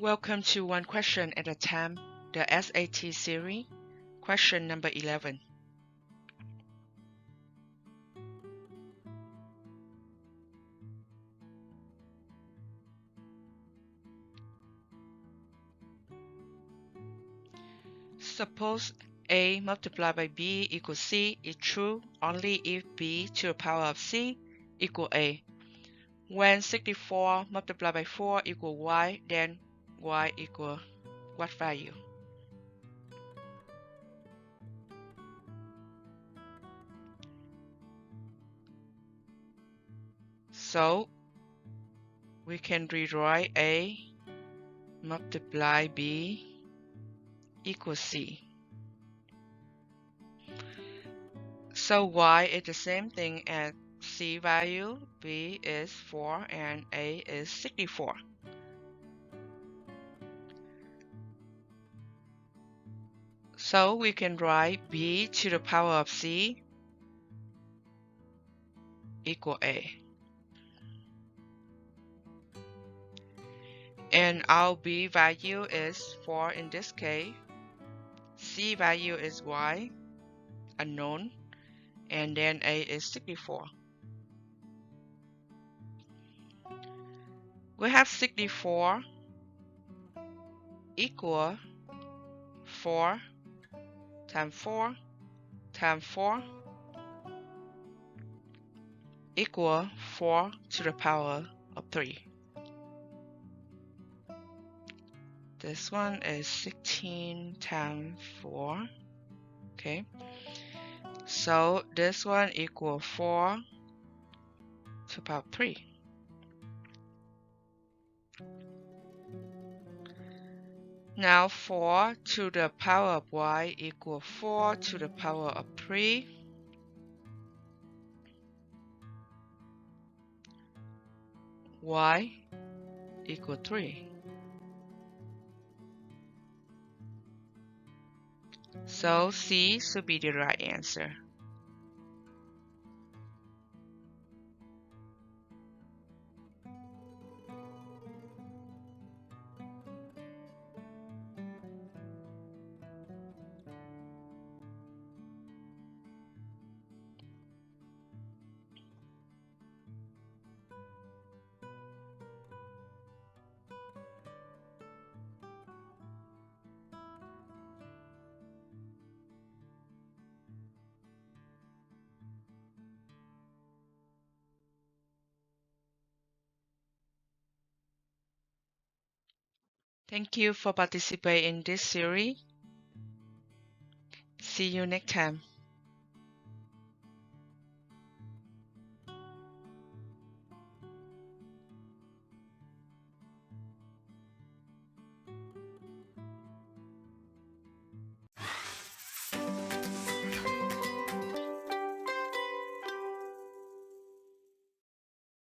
Welcome to One Question at a Time, the SAT series. Question number 11. Suppose A multiplied by B equals C is true only if B to the power of C equals A. When 64 multiplied by 4 equals Y, then Y equals what value? So we can rewrite A multiply B equals C. So Y is the same thing as C value, B is 4, and A is 64. So we can write B to the power of C equal A. And our B value is 4 in this case. C value is Y, unknown, and then A is 64. We have 64 equal 4 times 4 times 4 equal 4 to the power of 3. This one is 16 times 4. Okay. So this one equals 4 to the power of 3. Now 4 to the power of Y equals 4 to the power of 3. Y equals 3. So C should be the right answer. Thank you for participating in this series. See you next time.